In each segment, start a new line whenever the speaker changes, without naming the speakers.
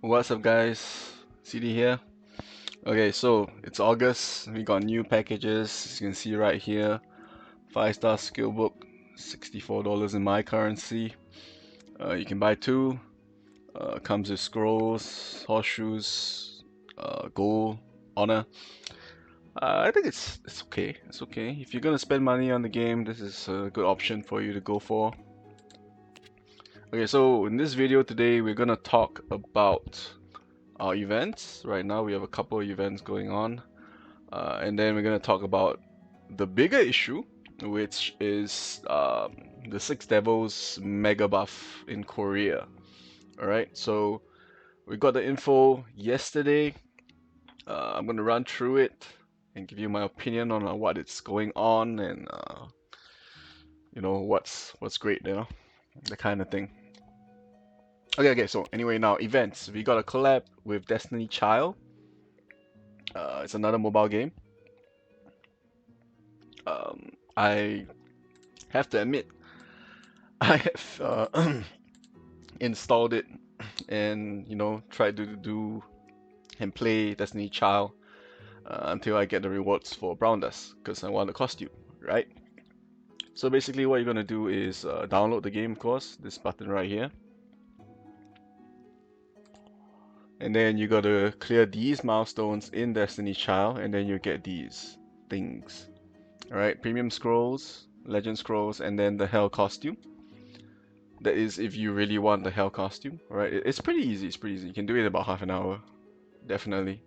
What's up, guys? CD here. Okay, so it's August. We got new packages. As you can see right here, 5-star skill book, $64 in my currency. You can buy two. Comes with scrolls, horseshoes, gold, honor. I think it's okay. It's okay. If you're gonna spend money on the game, this is a good option for you to go for. Okay, so in this video today, we're gonna talk about our events. Right now, we have a couple of events going on. And then we're going to talk about the bigger issue, which is the Six Devils mega buff in Korea. Alright, so we got the info yesterday. I'm going to run through it and give you my opinion on what it's going on and what's great, the kind of thing. Okay, so anyway, now events. We got a collab with Destiny Child. It's another mobile game. I have to admit, I have installed it and tried to do and play Destiny Child until I get the rewards for Brown Dust because I want the costume, right? So basically, what you're gonna do is download the game, of course, this button right here, and then you gotta clear these milestones in Destiny Child, and then you get these things. All right, premium scrolls, legend scrolls, and then the hell costume. That is if you really want the hell costume, right? It's pretty easy. It's pretty easy. You can do it in about half an hour, definitely.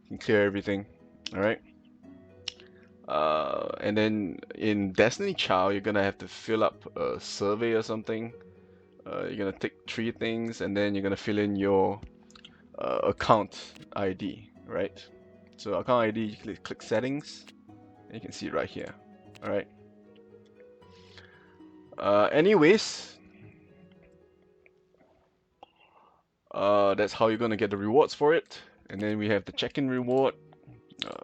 You can clear everything, all right? And then in Destiny Child, you're gonna have to fill up a survey or something. You're gonna tick 3 things, and then you're gonna fill in your account ID, right? So account ID, you click settings, and you can see it right here, all right? Anyways, that's how you're gonna get the rewards for it. And then we have the check-in reward,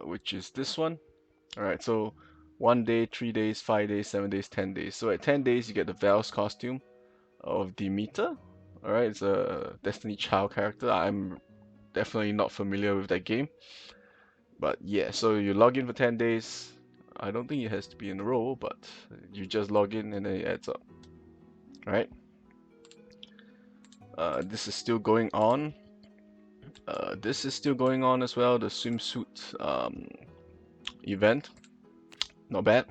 which is this one. All right, so 1 day, 3 days, 5 days, 7 days, 10 days. So at 10 days, you get the Val's costume of Demeter. All right, it's a Destiny Child character. I'm definitely not familiar with that game, but yeah. So you log in for 10 days. I don't think it has to be in a row, but you just log in and then it adds up. All right. This is still going on. This is still going on as well. The swimsuit event, not bad.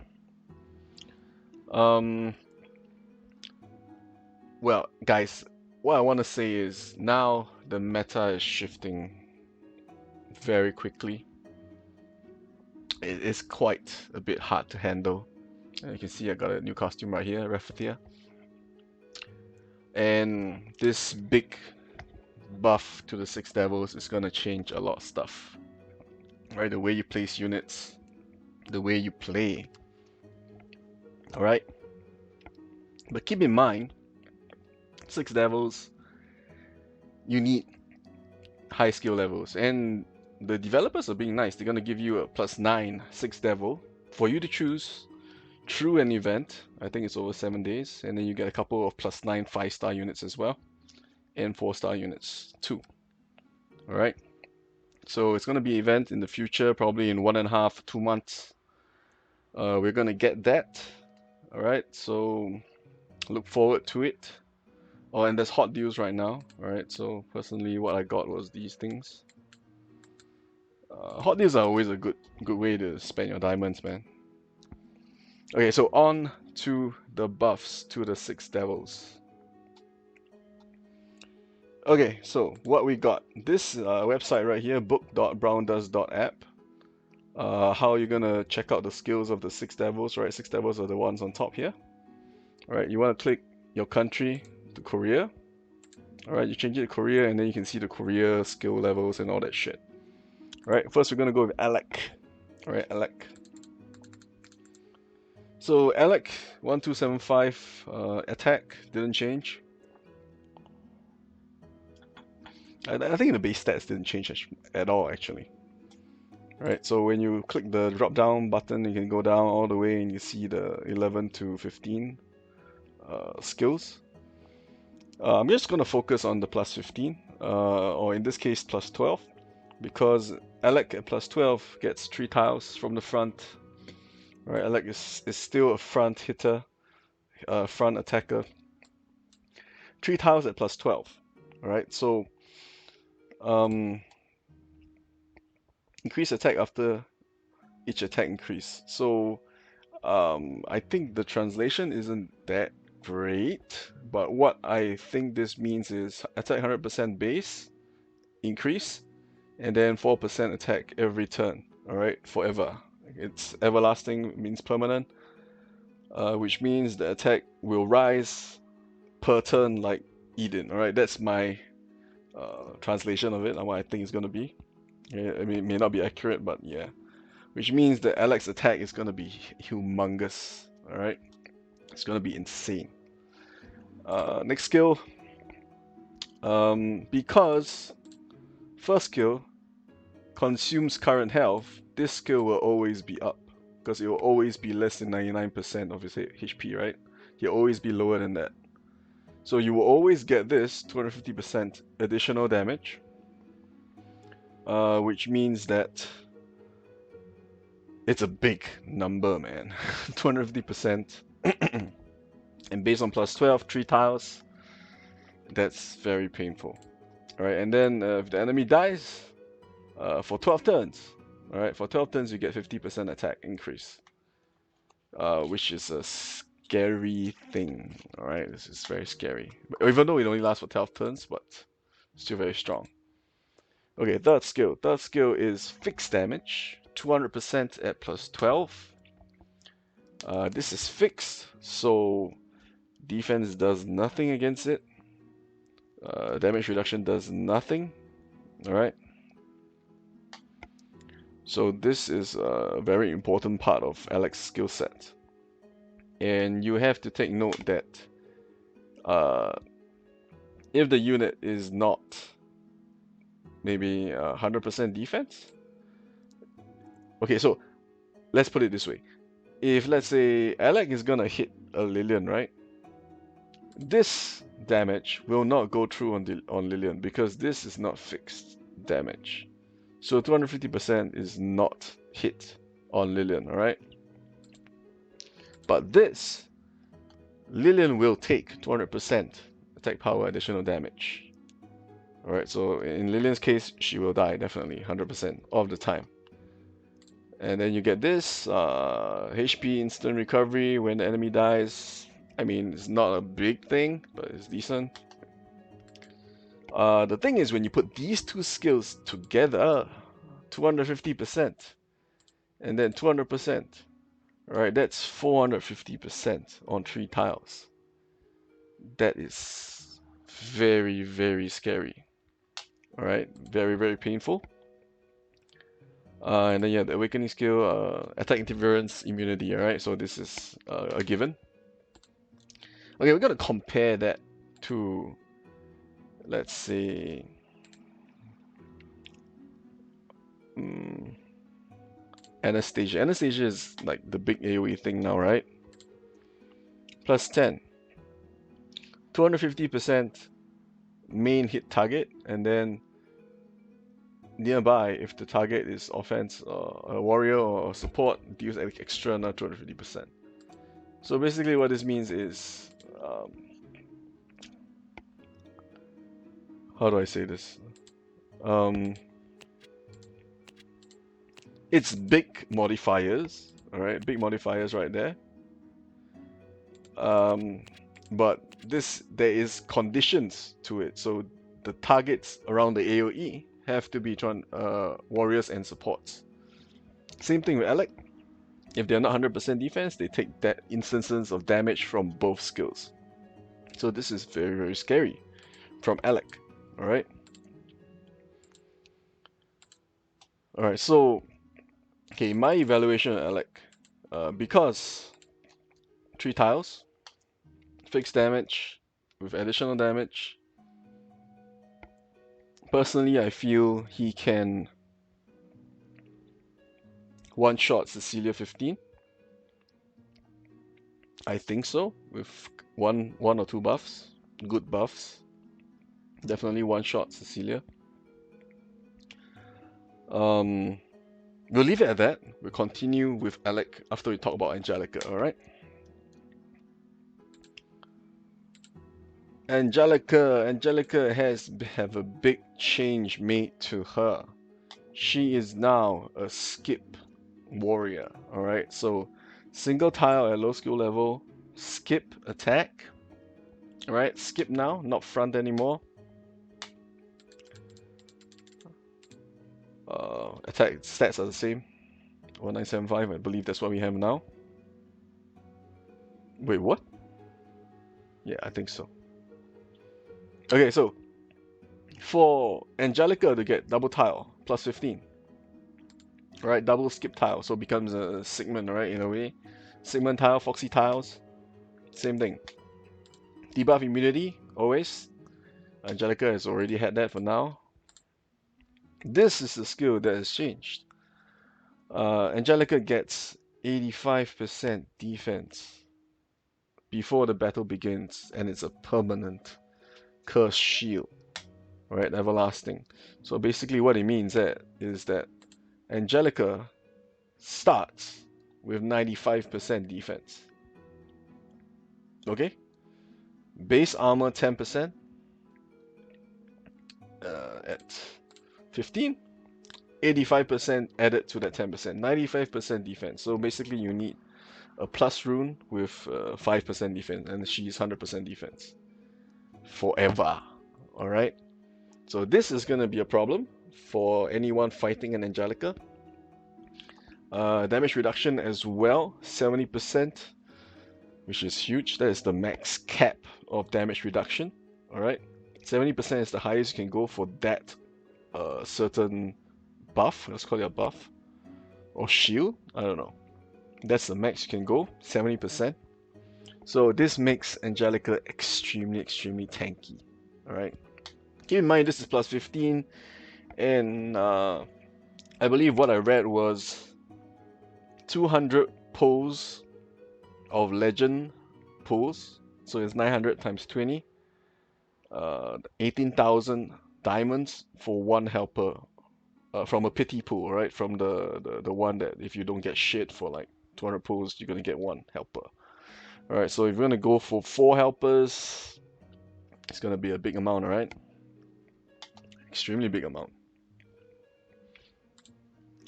Um, Well, guys, what I want to say is now the meta is shifting very quickly. It is quite a bit hard to handle. You can see I got a new costume right here, Raffy. And this big buff to the Six Devils is gonna change a lot of stuff. Right, the way you place units, the way you play. Alright? But keep in mind, Six Devils, you need high skill levels. And the developers are being nice. They're gonna give you a +9 Six Devil for you to choose through an event. I think it's over 7 days, and then you get a couple of +9 5-star units as well, and 4-star units too. All right. So it's gonna be an event in the future, probably in 1.5, 2 months. We're gonna get that. All right. So look forward to it. Oh, and there's hot deals right now. All right. So personally, what I got was these things. Hot deals are always a good way to spend your diamonds, man. Okay, so on to the buffs to the Six Devils. Okay, so what we got, this website right here, book.browndust.app. How you're gonna check out the skills of the Six Devils, right? Six Devils are the ones on top here. All right, you want to click your country to Korea. All right, you change it to Korea, and then you can see the Korea skill levels and all that shit. All right, first we're gonna go with Alec. All right, Alec. So Alec 1275 attack didn't change. I think the base stats didn't change at all actually. Right, so when you click the drop down button, you can go down all the way and you see the 11 to 15 skills. I'm just gonna focus on the +15. or in this case plus 12, because Alec at plus 12 gets 3 tiles from the front. Right, Alec is still a front hitter, front attacker. 3 tiles at plus 12. Alright, so increase attack after each attack increase. So I think the translation isn't that great, but what I think this means is attack 100% base increase, and then 4% attack every turn. Alright, forever. It's everlasting, means permanent, which means the attack will rise per turn like Eden. Alright, that's my translation of it and what I think it's going to be. Yeah, I mean, it may not be accurate, but yeah. Which means that Alec's attack is going to be humongous. Alright, it's going to be insane. Next skill, because first skill consumes current health, this skill will always be up because it will always be less than 99% of his HP, right? He'll always be lower than that. So you will always get this 250% additional damage, which means that it's a big number, man. 250%. And based on plus 12, 3 tiles, that's very painful. Alright, and then if the enemy dies, for 12 turns, alright, for 12 turns you get 50% attack increase, which is a scary thing. Alright, this is very scary. Even though it only lasts for 12 turns, but still very strong. Okay, third skill. Third skill is fixed damage, 200% at plus 12. This is fixed, so defense does nothing against it. Damage reduction does nothing. Alright. So this is a very important part of Alec's skill set. And you have to take note that if the unit is not maybe 100% defense. Okay, so let's put it this way. If let's say Alec is gonna hit a Lillian, right? This damage will not go through on Lillian because this is not fixed damage. So 250% is not hit on Lillian, alright? But this, Lillian will take 200% attack power additional damage. Alright, so in Lillian's case, she will die definitely, 100% of the time. And then you get this, HP instant recovery when the enemy dies. I mean, it's not a big thing, but it's decent. The thing is, when you put these two skills together, 250% and then 200%, alright, that's 450% on 3 tiles. That is very, very scary. Alright, very, very painful. And then yeah, the awakening skill, attack interference immunity, alright, so this is a given. Okay, we're gonna compare that to, let's say, Anastasia. Anastasia is like the big AoE thing now, right? Plus 10. 250% main hit target, and then nearby, if the target is offense, a warrior or support, deals extra another 250%. So basically what this means is, how do I say this? It's big modifiers, alright, big modifiers right there. But there is conditions to it, so the targets around the AoE have to be warriors and supports. Same thing with Alec. If they're not 100% defense, they take that instances of damage from both skills. So this is very, very scary from Alec. Alright. Alright, so okay, my evaluation of Alec, because 3 tiles, fixed damage with additional damage. Personally, I feel he can one-shot Celia 15. I think so, with one or two buffs, good buffs. Definitely one shot Cecilia. We'll leave it at that. We'll continue with Alec after we talk about Angelica, alright? Angelica have a big change made to her. She is now a skip warrior, alright? So single tile at low skill level, skip attack, alright? Skip now, not front anymore. Attack stats are the same. 1975, I believe that's what we have now. Wait, what? Yeah, I think so. Okay, so for Angelica to get double tile plus 15, right? Double skip tile, so it becomes a Sigmund, right? In a way, Sigmund tile, Foxy tiles, same thing. Debuff immunity always. Angelica has already had that for now. This is the skill that has changed. Angelica gets 85% defense before the battle begins, and it's a permanent curse shield, right? Everlasting. So basically, what it means is that Angelica starts with 95% defense. Okay? Base armor 10% at 15, 85% added to that 10%, 95% defense. So basically, you need a plus rune with 5% defense, and she's 100% defense forever. Alright? So this is going to be a problem for anyone fighting an Angelica. Damage reduction as well, 70%, which is huge. That is the max cap of damage reduction. Alright? 70% is the highest you can go for that certain buff. Let's call it a buff. Or shield. I don't know. That's the max you can go, 70%. So this makes Angelica extremely, extremely tanky. Alright. Keep in mind this is plus 15, and I believe what I read was 200 pulls of legend pulls. So it's 900 times 20. 18,000 diamonds for one helper from a pity pool, right? From the one that if you don't get shit for like 200 pulls, you're gonna get one helper. Alright, so if you're gonna go for 4 helpers, it's gonna be a big amount, alright? Extremely big amount.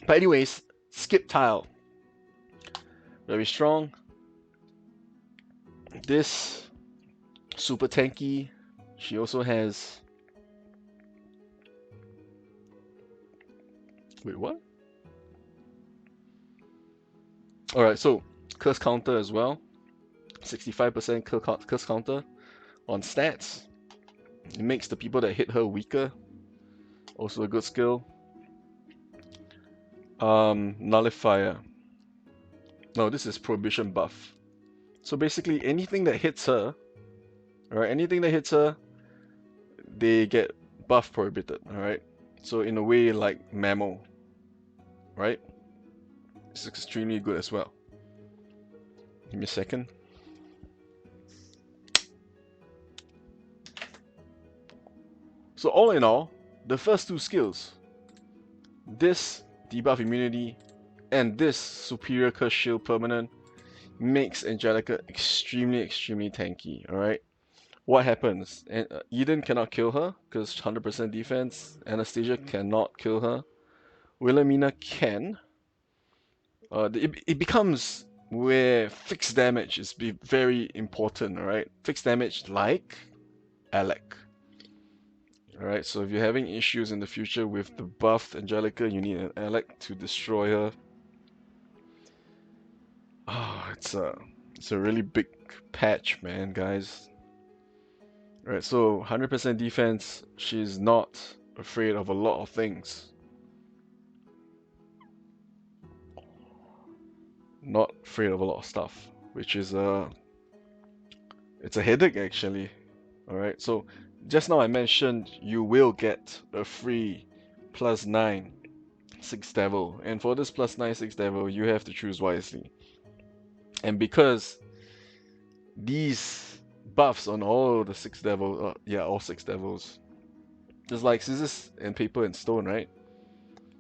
But anyways, skip tile. Very strong. This super tanky. She also has. Wait, what? Alright, so curse counter as well. 65% curse counter on stats. It makes the people that hit her weaker. Also a good skill. Nullifier. No, this is prohibition buff. So basically anything that hits her, alright, anything that hits her, they get buff prohibited, alright? So in a way like Mammo, right? It's extremely good as well. Give me a second. So all in all, the first two skills, this debuff immunity and this superior curse shield permanent, makes Angelica extremely, extremely tanky, alright? What happens? Eden cannot kill her because 100% defense. Anastasia cannot kill her. Wilhelmina can. It becomes where fixed damage is very important, alright? Fixed damage like Alec. Alright, so if you're having issues in the future with the buffed Angelica, you need an Alec to destroy her. Oh, it's a really big patch, man, guys. Alright, so 100% defense, she's not afraid of a lot of things. Not afraid of a lot of stuff, which is it's a headache actually. Alright, so just now I mentioned you will get a free +9 6th level, and for this +9 6th level you have to choose wisely. And because these buffs on all the 6th level, yeah, all 6 levels, Just like scissors and paper and stone, right?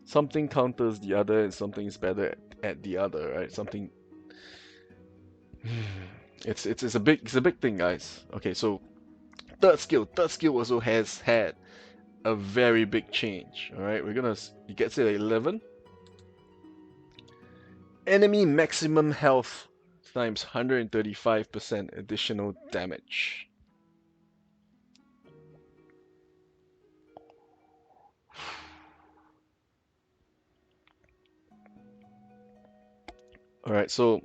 Something counters the other and something is better at the other, right? Something it's a big thing, guys. Okay, so third skill also has had a very big change. All right, he gets it at 11. Enemy maximum health times 135% additional damage. All right, so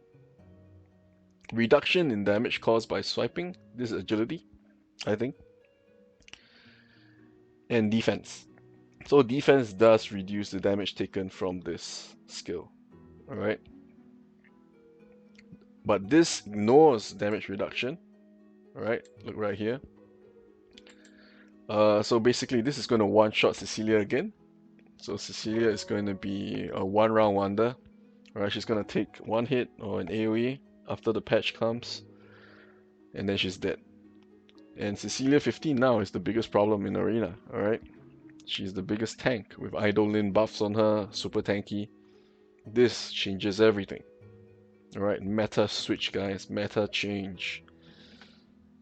reduction in damage caused by swiping. This is agility, I think, and defense. So defense does reduce the damage taken from this skill. All right, but this ignores damage reduction. All right, look right here. So basically, this is going to one-shot Cecilia again. So Cecilia is going to be a one-round wonder. Alright, she's going to take one hit or an AoE after the patch comes, and then she's dead. And Cecilia 15 now is the biggest problem in Arena. Alright, she's the biggest tank with Idolin buffs on her, super tanky. This changes everything. Alright, meta switch, guys. Meta change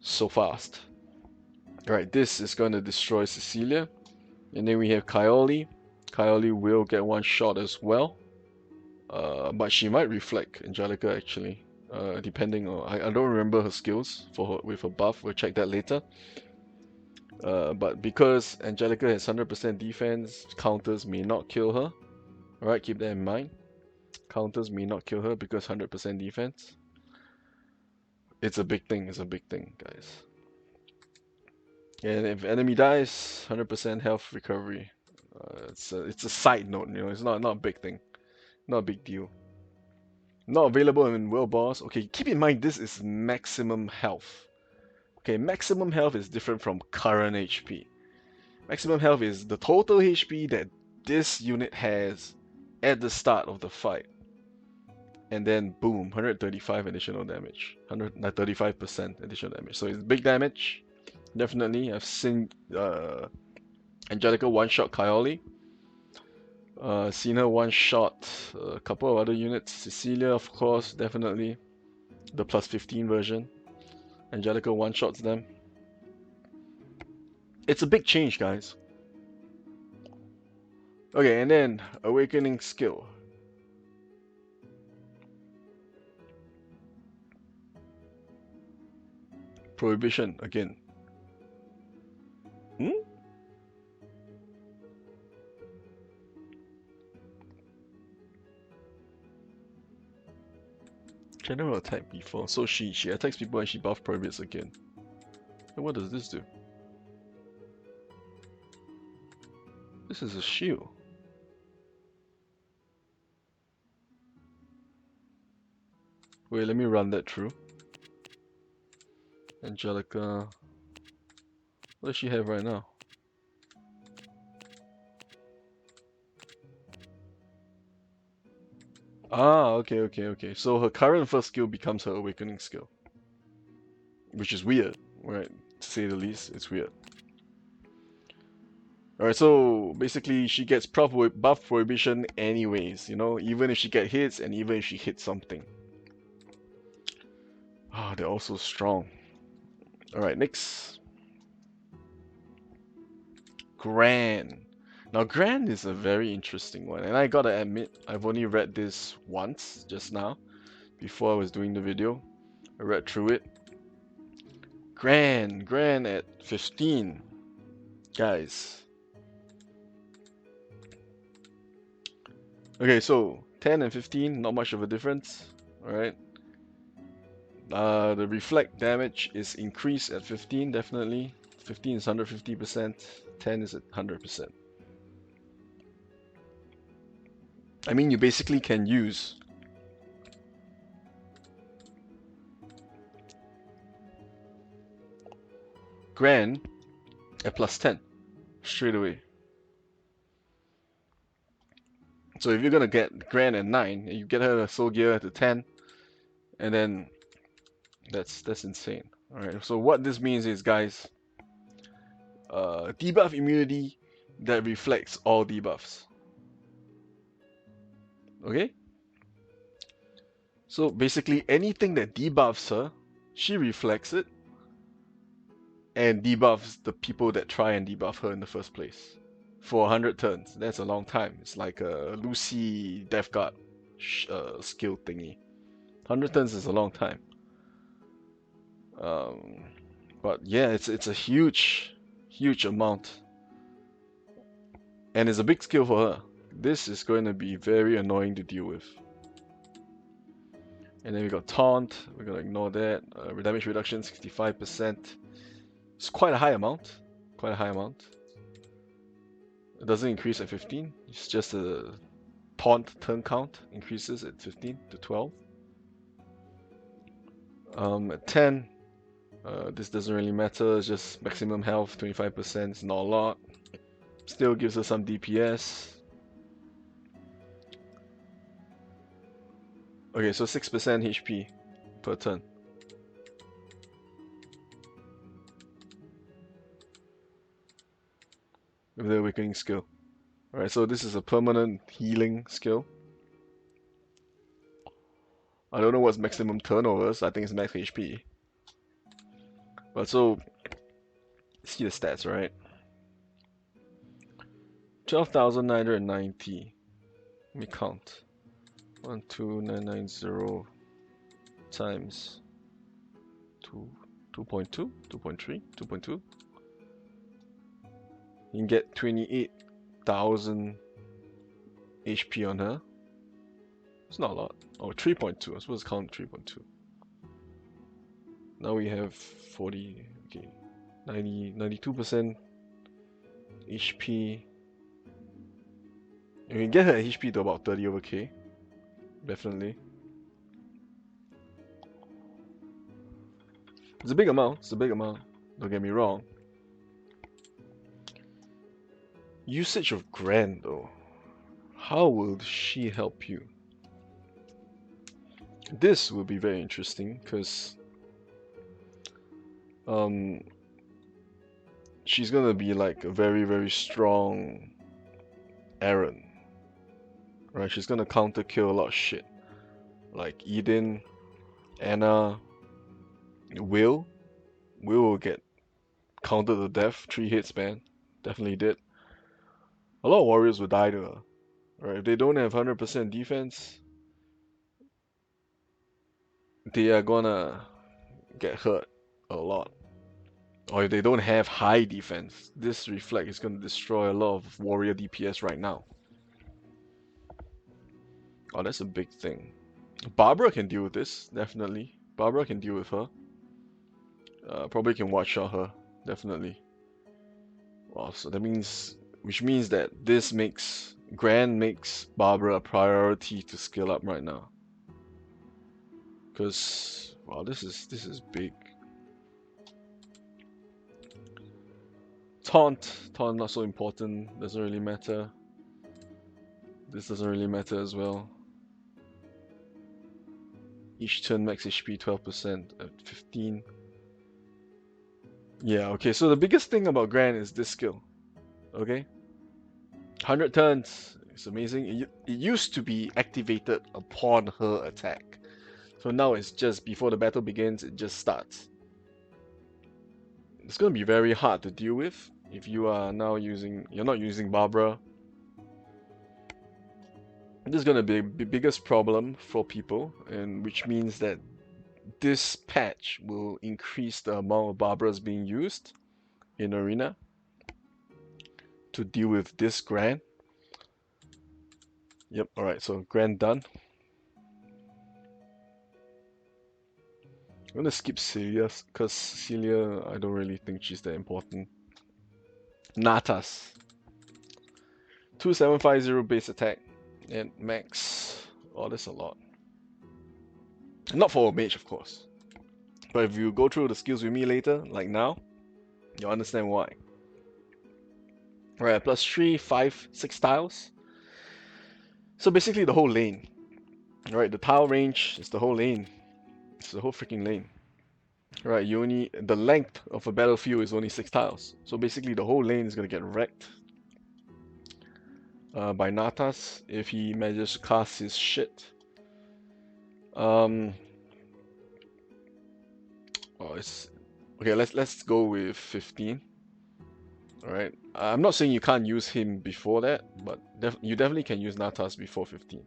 so fast. Alright, this is going to destroy Cecilia. And then we have Kaoli. Kaoli will get one shot as well. But she might reflect Angelica actually. Depending on... I don't remember her skills with her buff. We'll check that later. But because Angelica has 100% defense, counters may not kill her. Alright, keep that in mind. Counters may not kill her because 100% defense. It's a big thing, guys. And if enemy dies, 100% health recovery. It's a side note, you know, it's not a big thing. Not a big deal. Not available in World Boss. Okay, keep in mind this is maximum health. Okay, maximum health is different from current HP. Maximum health is the total HP that this unit has at the start of the fight. And then boom, 135 additional damage. 135% additional damage. So it's big damage. Definitely. I've seen Angelica one-shot Kaoli. Seen her one-shot a couple of other units. Cecilia, of course, definitely. The plus 15 version. Angelica one-shots them. It's a big change, guys. Okay, and then Awakening skill. Prohibition again. General attack before. So she attacks people and she buff prohibits again. And what does this do? This is a shield. Wait, let me run that through. Angelica. What does she have right now? Ah, okay. So her current first skill becomes her awakening skill. Which is weird, right? To say the least, it's weird. Alright, so basically she gets buff prohibition anyways, you know, even if she gets hits and even if she hits something. Ah, they're also strong. Alright, next. Gran. Now, Gran is a very interesting one, and I gotta admit, I've only read this once, just now, before I was doing the video. I read through it. Gran at 15. Guys. Okay, so 10 and 15, not much of a difference. Alright. The reflect damage is increased at 15, definitely. 15 is 150%, 10 is at 100%. I mean, you basically can use Gran at plus 10 straight away. So if you're gonna get Gran at 9, you get her Soul Gear at the 10, and then that's insane. Alright, so what this means is, guys, debuff immunity that reflects all debuffs. Okay? So basically anything that debuffs her, she reflects it and debuffs the people that try and debuff her in the first place. For 100 turns, that's a long time. It's like a Lucy Death Guard skill thingy. 100 turns is a long time. But yeah, it's a huge amount. And it's a big skill for her. This is going to be very annoying to deal with. And then we got Taunt, we're going to ignore that. Damage reduction, 65%. It's quite a high amount. Quite a high amount. It doesn't increase at 15. It's just a Taunt turn count increases at 15 to 12. At 10, this doesn't really matter. It's just maximum health, 25%. It's not a lot. Still gives us some DPS. Okay, so 6% HP per turn. With the awakening skill. Alright, so this is a permanent healing skill. I don't know what's maximum turnovers. I think it's max HP. But so, see the stats, right? 12,990. Let me count. 12990 times 2.2, 2.3, 2.2. You can get 28,000 HP on her. It's not a lot. Oh, 3.2. I'm supposed to count 3.2. Now we have 40, okay, 92% HP. You can get her HP to about 30 over K. Definitely. It's a big amount. It's a big amount. Don't get me wrong. Usage of Gran, though. How will she help you? This will be very interesting because she's gonna be like a very strong Aaron. Right? She's gonna counter kill a lot of shit. Like Eden, Anna, Will. Will get countered to death. 3 hits, man. Definitely did. A lot of warriors will die to her. Right? If they don't have 100% defense, they are gonna get hurt a lot. Or if they don't have high defense, this reflect is gonna destroy a lot of warrior DPS right now. Oh, that's a big thing. Barbara can deal with this, definitely. Barbara can deal with her. Probably can one-shot her, definitely. Well, so that means, which means that this makes Gran makes Barbara a priority to skill up right now. Because, wow, this is big. Taunt not so important. Doesn't really matter. This doesn't really matter as well. Each turn max HP 12% at 15. Yeah, okay, so the biggest thing about Gran is this skill. Okay? 100 turns. It's amazing. It used to be activated upon her attack. So now it's just before the battle begins, it just starts. It's going to be very hard to deal with if you are now you're not using Barbara. This is going to be the biggest problem for people, and which means that this patch will increase the amount of Barbaras being used in Arena to deal with this Gran. Yep, alright, so Gran done. I'm gonna skip Celia, because Celia, I don't really think she's that important. Nathas. 2750 base attack and max. Oh, that's a lot. Not for a mage, of course. But if you go through the skills with me later, like now, you'll understand why. Right, plus 3, 5, 6 tiles. So basically the whole lane. Alright, the tile range is the whole lane. It's the whole freaking lane. Right, the length of a battlefield is only 6 tiles. So basically the whole lane is gonna get wrecked by Nathas if he manages to cast his shit. Um, oh, it's okay. Let's go with 15. All right. I'm not saying you can't use him before that, but you definitely can use Nathas before 15.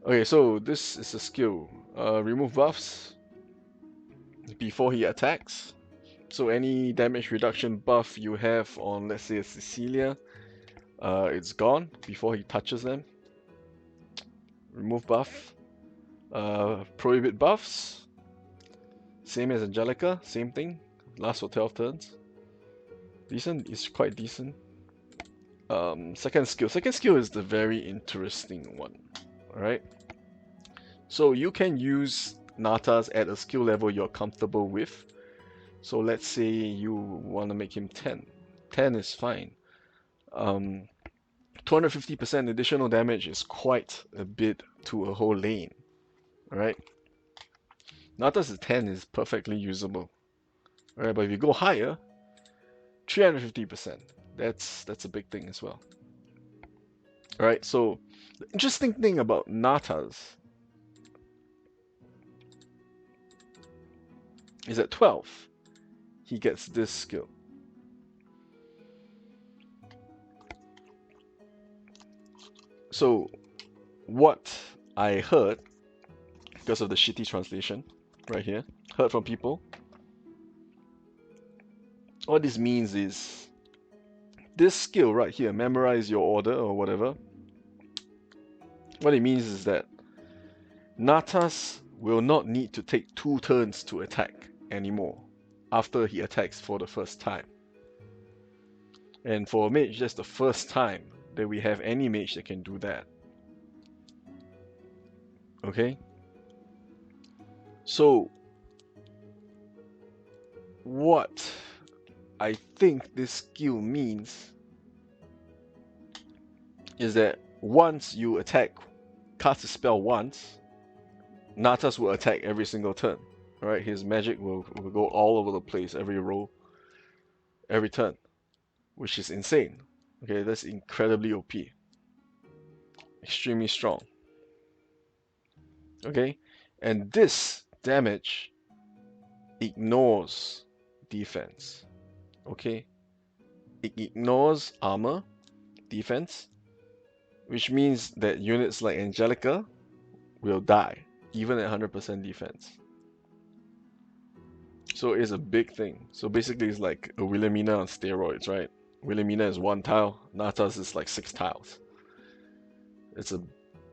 Okay, so this is a skill. Remove buffs before he attacks. So any damage reduction buff you have on, let's say, a Celia, it's gone before he touches them. Remove buff. Prohibit buffs. Same as Angelica, same thing. Lasts for 12 turns. Decent, is quite decent. Second skill. Second skill is the very interesting one. Alright. So you can use Nathas at a skill level you're comfortable with. So let's say you want to make him 10. 10 is fine. 250% additional damage is quite a bit to a whole lane. Alright. Nathas at 10 is perfectly usable. Alright, but if you go higher, 350%. That's a big thing as well. Alright, so the interesting thing about Nathas is at 12, he gets this skill. So what I heard, because of the shitty translation right here, heard from people, what this means is this skill right here, memorize your order or whatever, what it means is that Nathas will not need to take 2 turns to attack anymore after he attacks for the first time. And for a mage, that's the first time that we have any mage that can do that. Okay? So, what I think this skill means is that once you attack, cast a spell once, Nathas will attack every single turn. Alright, his magic will go all over the place every roll, every turn, which is insane. Okay, that's incredibly OP. Extremely strong. Okay, and this damage ignores defense. Okay, it ignores armor, defense, which means that units like Angelica will die, even at 100% defense. So it's a big thing. So basically it's like a Wilhelmina on steroids, right? Wilhelmina is 1 tile, Nathas is like 6 tiles. It's a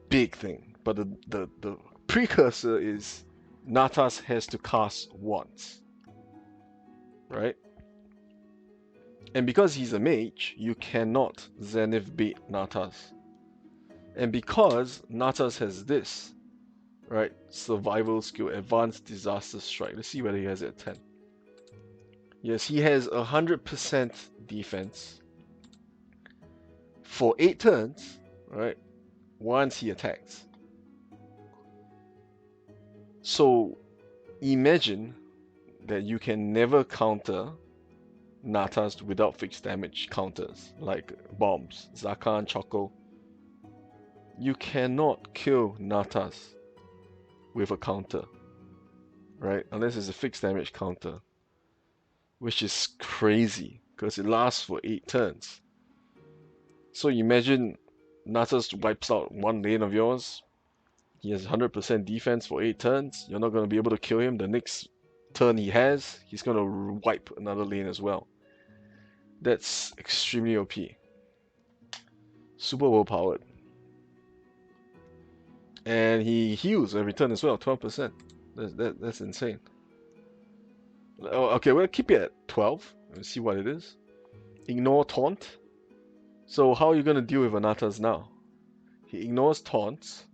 big thing. But the precursor is Nathas has to cast once. Right? And because he's a mage, you cannot Zenith bait Nathas. And because Nathas has this, right? Survival skill, advanced disaster strike. Let's see whether he has it at 10. Yes, he has 100% defense for 8 turns, right? Once he attacks. So imagine that you can never counter Nathas without fixed damage counters, like bombs, Zakan, Choco. You cannot kill Nathas with a counter, right? Unless it's a fixed damage counter, which is crazy because it lasts for 8 turns. So imagine Nathas wipes out 1 lane of yours. He has 100% defense for 8 turns. You're not going to be able to kill him. The next turn he has, he's going to wipe another lane as well. That's extremely OP. Super overpowered. And he heals every turn as well, 12%. That's insane. Oh, okay, we'll keep it at 12. Let's see what it is. Ignore taunt. So how are you going to deal with Nathas now? He ignores taunts.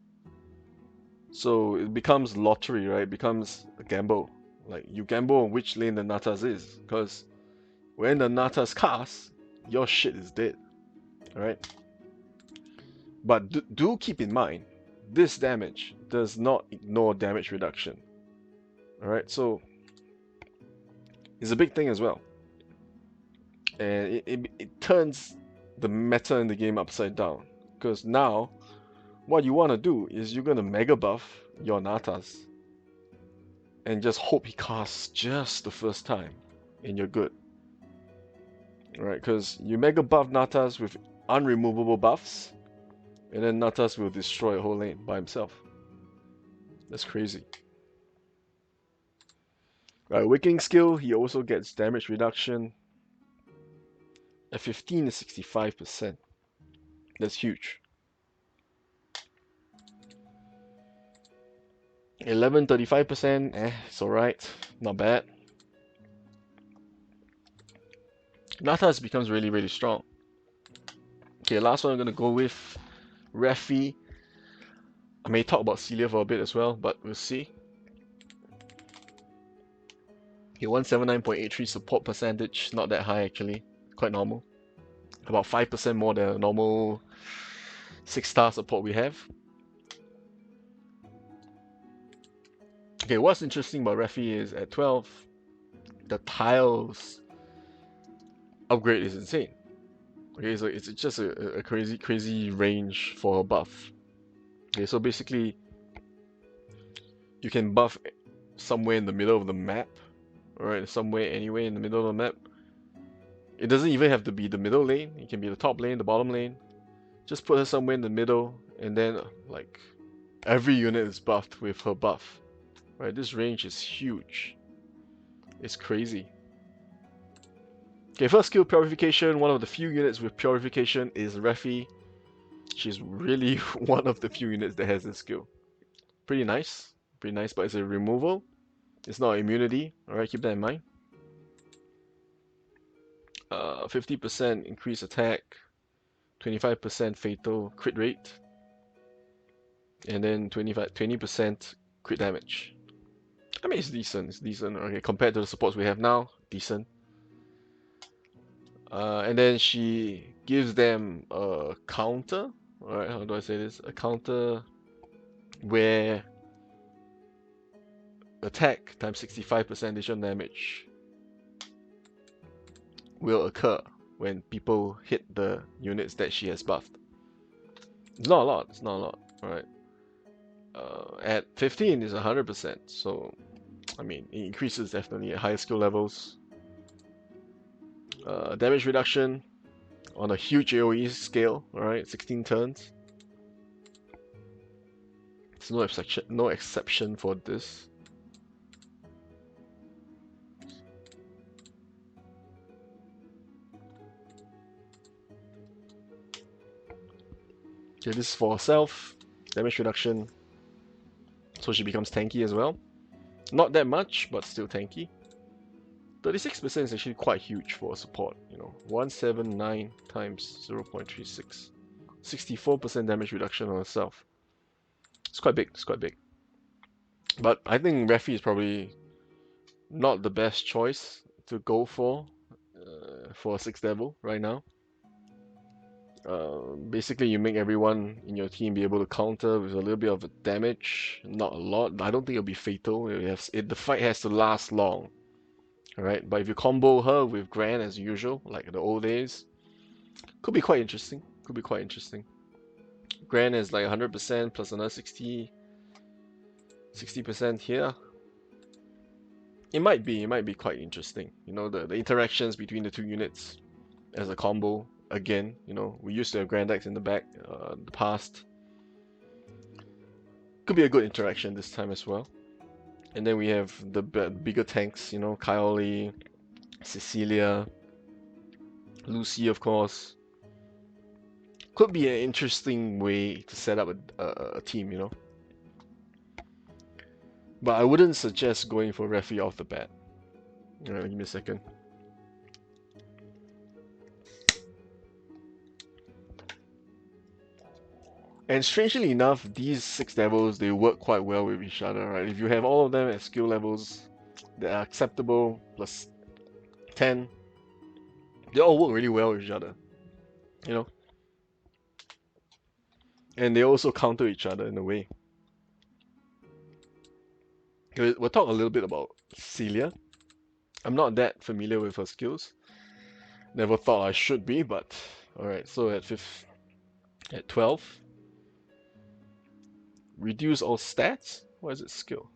So it becomes lottery, right? It becomes a gamble. Like, you gamble on which lane the Nathas is. Because when the Nathas casts, your shit is dead. Alright? But do keep in mind, this damage does not ignore damage reduction. Alright, so it's a big thing as well. And it turns the meta in the game upside down. Because now, what you want to do is you're going to mega buff your Nathas and just hope he casts just the first time and you're good. Alright, because you mega buff Nathas with unremovable buffs, and then Nathas will destroy a whole lane by himself. That's crazy. Right, Wicking skill, he also gets damage reduction at 15 to 65%. That's huge. 11, 35%, it's alright. Not bad. Nathas becomes really, really strong. Okay, last one I'm going to go with Raffy. I may talk about Celia for a bit as well, but we'll see. Okay, 179.83 support percentage, not that high actually, quite normal. About 5% more than normal 6-star support we have. Okay, what's interesting about Raffy is at 12, the tiles upgrade is insane. Okay, so it's just a crazy range for a buff. Okay, so basically you can buff somewhere in the middle of the map, alright, somewhere anywhere in the middle of the map. It doesn't even have to be the middle lane, it can be the top lane, the bottom lane. Just put her somewhere in the middle, and then like every unit is buffed with her buff. Right, this range is huge. It's crazy. Okay, first skill, Purification. One of the few units with Purification is Raffy. She's really one of the few units that has this skill. Pretty nice. Pretty nice, but it's a removal. It's not immunity. Alright, keep that in mind. 50% increased attack, 25% fatal crit rate, and then 20% crit damage. I mean, it's decent. It's decent. Okay, compared to the supports we have now, decent. And then she gives them a counter. Alright, how do I say this? A counter where attack times 65% additional damage will occur when people hit the units that she has buffed. It's not a lot. It's not a lot. Alright. At 15 is 100%. So, I mean, it increases definitely at higher skill levels. Damage reduction on a huge AoE scale, alright, 16 turns. It's no exception for this. Okay, this is for herself. Damage reduction. So she becomes tanky as well. Not that much, but still tanky. 36% is actually quite huge for a support, you know. 179 times 0.36. 64% damage reduction on herself. It's quite big, it's quite big. But I think Raffy is probably not the best choice to go for a 6th level right now. Basically, you make everyone in your team be able to counter with a little bit of damage, not a lot. I don't think it'll be fatal. The fight has to last long. Alright, but if you combo her with Gran as usual, like the old days, could be quite interesting. Could be quite interesting. Gran is like 100% plus another 60% here. It might be quite interesting. You know, the interactions between the two units as a combo. Again, you know, we used to have Grandex in the back, the past. Could be a good interaction this time as well. And then we have the bigger tanks, you know, Kylie, Cecilia, Lucy, of course. Could be an interesting way to set up a team, you know. But I wouldn't suggest going for Raffy off the bat. Alright, give me a second. And strangely enough, these 6 levels, they work quite well with each other, right? If you have all of them at skill levels that are acceptable, plus 10, they all work really well with each other, you know? And they also counter each other in a way. We'll talk a little bit about Celia. I'm not that familiar with her skills. Never thought I should be, but alright, so at 12, reduce all stats? What is it skill?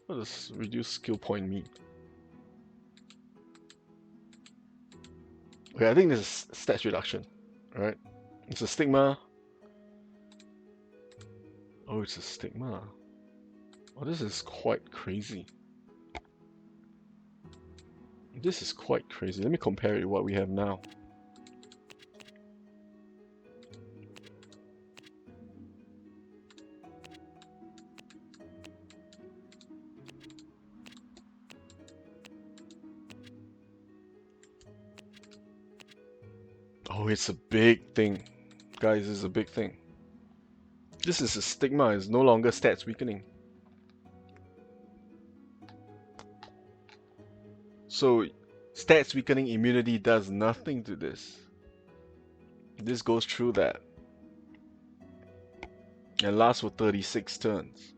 What does reduce skill point mean? Okay, I think this is stats reduction. Alright. It's a stigma. Oh, it's a stigma. Oh, this is quite crazy. This is quite crazy. Let me compare it to what we have now. Oh, it's a big thing. Guys, this is a big thing. This is a stigma. It's no longer stats weakening. So, stats weakening immunity does nothing to this. This goes through that. And lasts for 36 turns.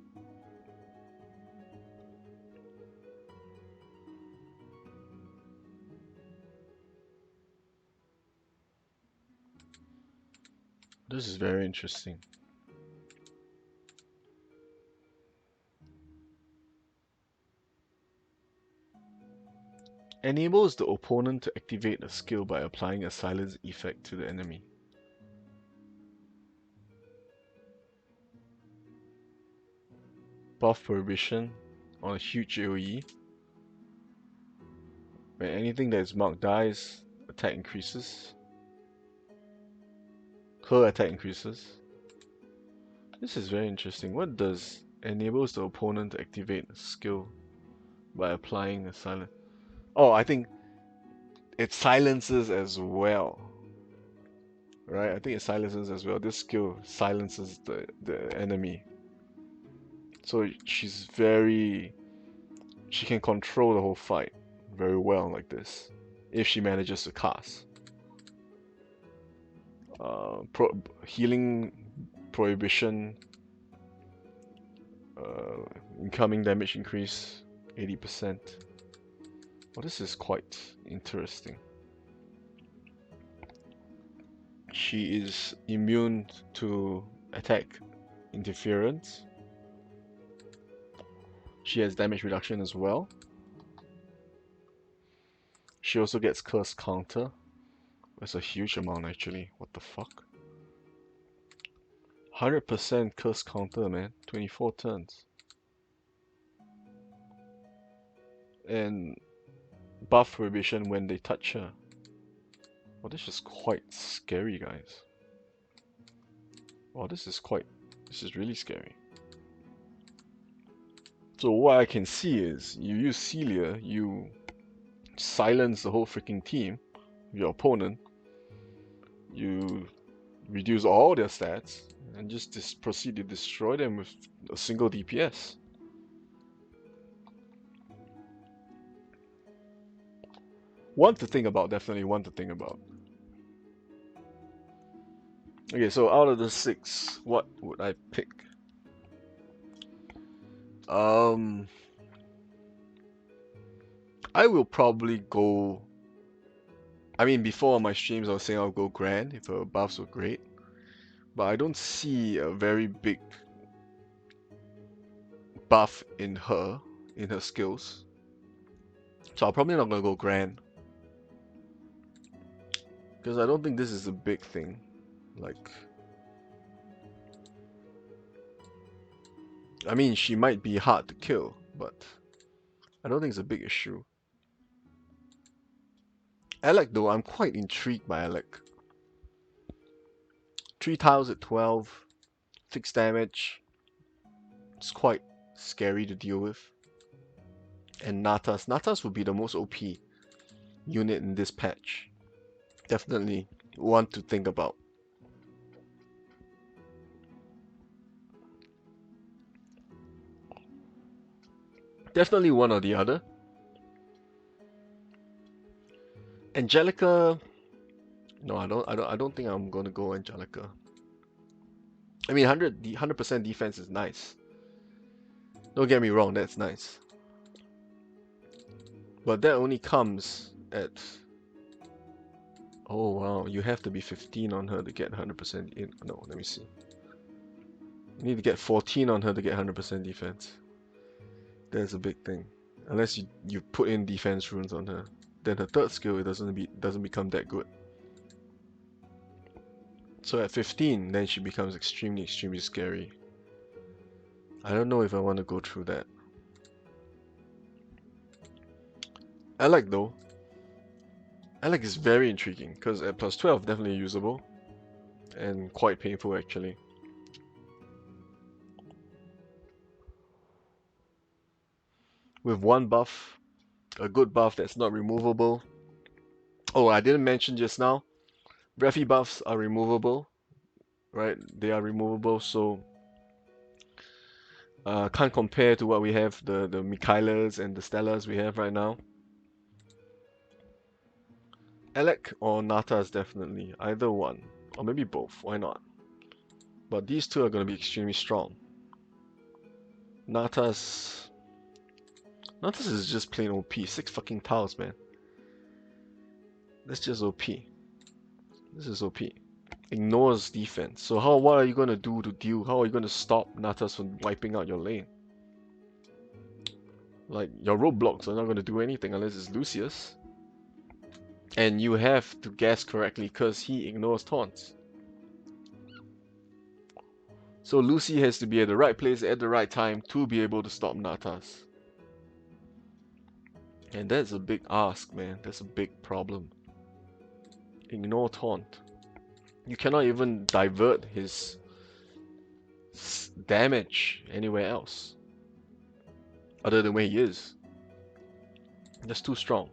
This is very interesting. Enables the opponent to activate a skill by applying a silence effect to the enemy. Buff prohibition on a huge AoE. When anything that is marked dies, attack increases. Her attack increases. This is very interesting. What does enables the opponent to activate a skill by applying a silence? Oh, I think it silences as well. Right? I think it silences as well. This skill silences the enemy. So she's very... She can control the whole fight very well like this. If she manages to cast. Healing prohibition. Incoming damage increase 80%. Well, this is quite interesting. She is immune to attack interference. She has damage reduction as well. She also gets curse counter. That's a huge amount actually. What the fuck? 100% curse counter, man. 24 turns. And buff prohibition when they touch her. Well, this is quite scary, guys. Wow, this is really scary. So what I can see is, you use Celia, you silence the whole freaking team, your opponent, you reduce all their stats, and just proceed to destroy them with a single DPS. One to think about, definitely one to think about. Okay, so out of the 6, what would I pick? I will probably go... I mean, before on my streams I was saying I'll go Gran if her buffs were great. But I don't see a very big buff in her skills. So I'm probably not gonna go Gran. Because I don't think this is a big thing. Like... I mean, she might be hard to kill, but I don't think it's a big issue. Alec though, I'm quite intrigued by Alec. 3 tiles at 12, 6 damage. It's quite scary to deal with. And Nathas. Nathas would be the most OP unit in this patch. Definitely one to think about. Definitely one or the other. Angelica... No, I don't think I'm gonna go Angelica. I mean, 100% defense is nice. Don't get me wrong, that's nice. But that only comes at... Oh wow, you have to be 15 on her to get 100% in. No, let me see. You need to get 14 on her to get 100% defense. That's a big thing. Unless you put in defense runes on her. Then her third skill, it doesn't become that good. So at 15, then she becomes extremely scary. I don't know if I want to go through that. Alec though. Alec is very intriguing, because at plus 12, definitely usable. And quite painful actually. With one buff, a good buff that's not removable. Oh, I didn't mention just now, Raffy buffs are removable, right? They are removable, so can't compare to what we have, the Michaelas and the Stellas we have right now. Alec or Nathas definitely, either one, or maybe both, why not? But these two are going to be extremely strong. Nathas is just plain OP, 6 fucking tiles, man. That's just OP. This is OP. Ignores defense. So what are you going to do to deal? How are you going to stop Nathas from wiping out your lane? Like, your roadblocks are not going to do anything unless it's Lucius. And you have to guess correctly because he ignores taunts. So Lucy has to be at the right place at the right time to be able to stop Nathas. And that's a big ask, man. That's a big problem. Ignore taunt. You cannot even divert his damage anywhere else other than where he is. That's too strong.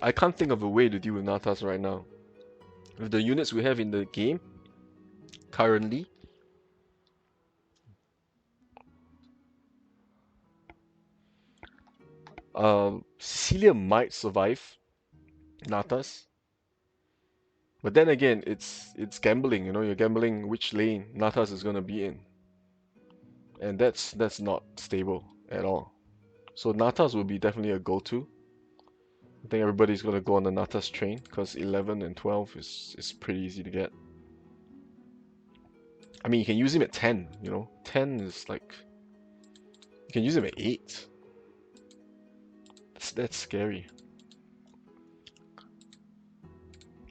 I can't think of a way to deal with Nathas right now. With the units we have in the game currently, Celia might survive Nathas. But then again, it's gambling, you know, you're gambling which lane Nathas is gonna be in. And that's not stable at all. So Nathas will be definitely a go-to. I think everybody's gonna go on the Nathas train because 11 and 12 is pretty easy to get. I mean, you can use him at 10, you know. 10 is like... You can use him at 8. That's scary.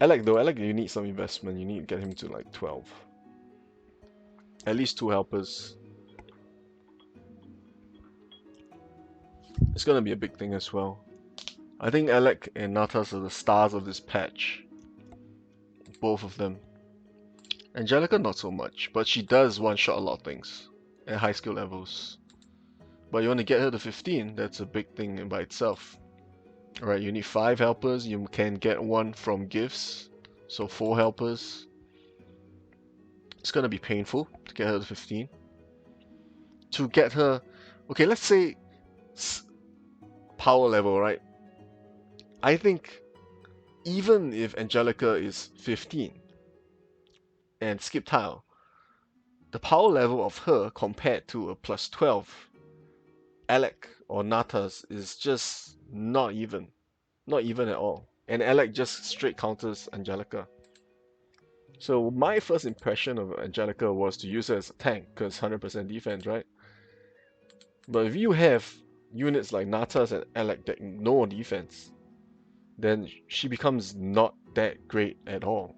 Alec though, Alec you need some investment. You need to get him to like 12. At least 2 helpers. It's gonna be a big thing as well. I think Alec and Nathas are the stars of this patch. Both of them. Angelica not so much, but she does one-shot a lot of things at high skill levels. But you want to get her to 15, that's a big thing by itself. Alright, you need 5 helpers, you can get 1 from gifts, so 4 helpers. It's gonna be painful to get her to 15. To get her, okay, let's say power level, right? I think even if Angelica is 15 and skip tile, the power level of her compared to a plus 12 Alec or Nathas is just not even at all. And Alec just straight counters Angelica. So my first impression of Angelica was to use her as a tank because 100% defense, right? But if you have units like Nathas and Alec that ignore defense, then she becomes not that great at all.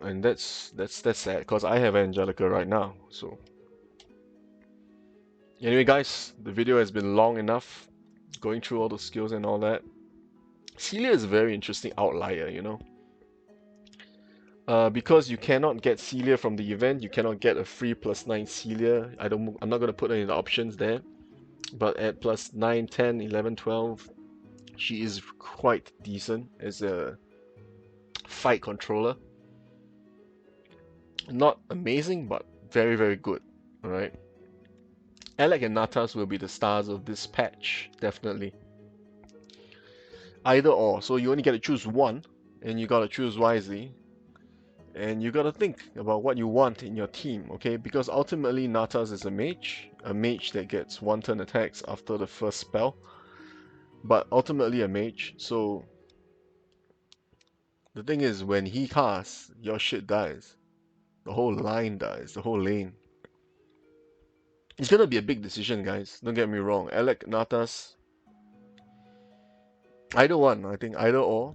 And that's sad because I have Angelica right now. So anyway guys, the video has been long enough going through all the skills and all that. Celia is a very interesting outlier, you know. Because you cannot get Celia from the event, you cannot get a free +9 Celia. I'm not gonna put any of the options there. But at +9, 10, 11, 12, she is quite decent as a fight controller. Not amazing, but very, very good. Alright. Alec and Nathas will be the stars of this patch, definitely. Either or, so you only get to choose one, and you gotta choose wisely. And you gotta think about what you want in your team, okay? Because ultimately Nathas is a mage that gets 1 turn attacks after the first spell, but ultimately a mage. So the thing is, when he casts, your shit dies. The whole line dies, the whole lane. It's gonna be a big decision, guys. Don't get me wrong. Alec, Nathas, either one. I think either or.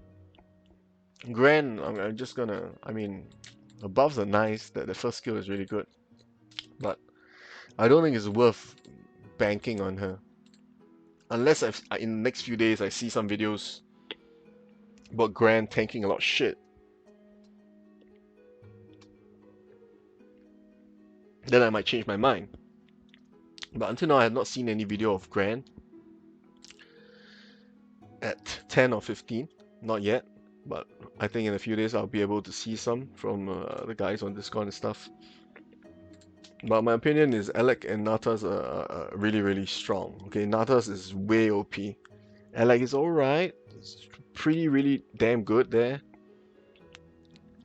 Gran, I'm just gonna. I mean, the buffs are nice. That the first skill is really good, but I don't think it's worth banking on her. Unless in the next few days I see some videos about Gran tanking a lot of shit. Then I might change my mind. But until now I have not seen any video of Gran at 10 or 15. Not yet. But I think in a few days I'll be able to see some from the guys on Discord and stuff. But my opinion is Alec and Nathas are really, really strong. Okay, Nathas is way OP. Alec is alright. It's pretty, really damn good there.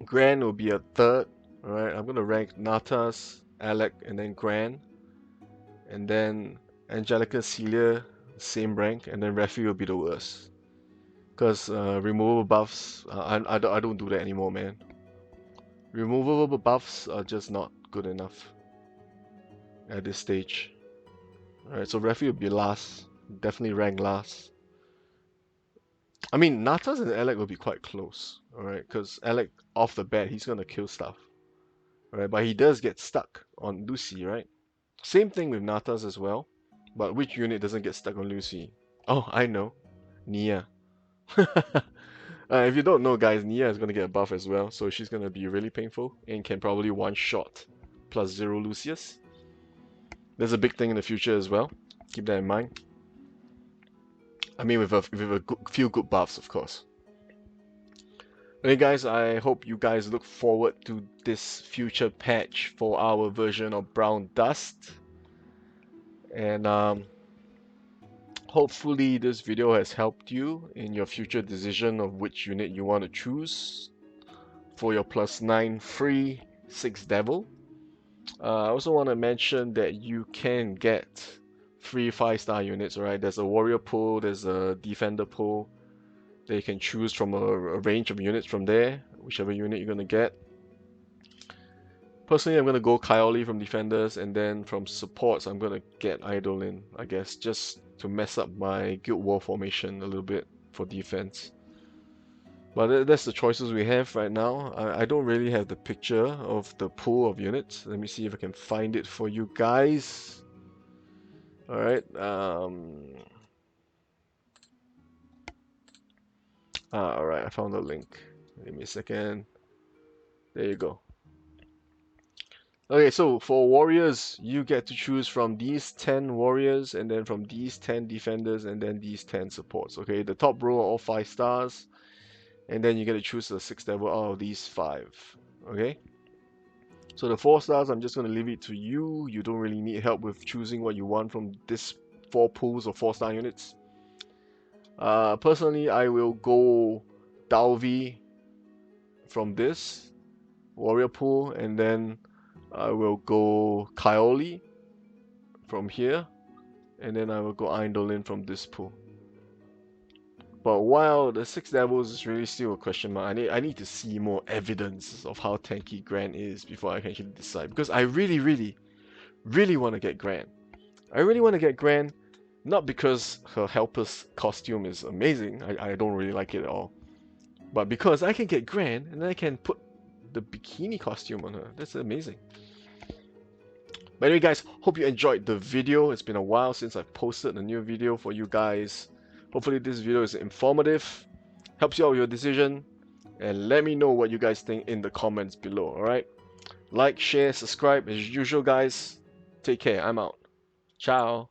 Gran will be a third. Alright, I'm gonna rank Nathas, Alec, and then Gran. And then Angelica, Celia, same rank. And then Raffy will be the worst. Because removable buffs, I don't do that anymore, man. Removable buffs are just not good enough at this stage. Alright, so Raffy will be last. Definitely rank last. I mean, Nathas and Alec will be quite close. Alright, because Alec, off the bat, he's gonna kill stuff. Alright, but he does get stuck on Lucy, right? Same thing with Nathas as well. But which unit doesn't get stuck on Lucy? Oh, I know. Nia. If you don't know, guys, Nia is gonna get a buff as well, so she's gonna be really painful and can probably one-shot plus 0 Lucius. There's a big thing in the future as well. Keep that in mind. I mean, with a few good buffs, of course. Hey guys, I hope you guys look forward to this future patch for our version of Brown Dust. And hopefully this video has helped you in your future decision of which unit you want to choose for your +9 free 6 Devil. I also want to mention that you can get free 5-star units, right? There's a warrior pool, there's a defender pool that you can choose from a range of units from there, whichever unit you're going to get. Personally, I'm going to go Coyote from defenders, and then from supports, I'm going to get Eidolon, I guess, just to mess up my Guild War formation a little bit for defense. But that's the choices we have right now. I don't really have the picture of the pool of units. Let me see if I can find it for you guys. Alright, alright, I found the link. Give me a second. There you go. Okay, so for warriors, you get to choose from these 10 warriors, and then from these 10 defenders, and then these 10 supports. Okay, the top row are all 5 stars. And then you get to choose the 6 devil out of these 5. Okay? So the 4 stars, I'm just going to leave it to you. You don't really need help with choosing what you want from this 4 pools of 4-star units. Personally, I will go Dalvi from this warrior pool, and then I will go Coyote from here, and then I will go Eindolin from this pool. But while the 6 Devils is really still a question mark, I need to see more evidence of how tanky Gran is before I can actually decide. Because I really, really, really want to get Gran. I really want to get Gran, not because her helper's costume is amazing, I don't really like it at all. But because I can get Gran, and then I can put the bikini costume on her. That's amazing. But anyway guys, hope you enjoyed the video. It's been a while since I've posted a new video for you guys. Hopefully this video is informative, helps you out with your decision, and let me know what you guys think in the comments below, alright? Like, share, subscribe as usual guys. Take care, I'm out. Ciao.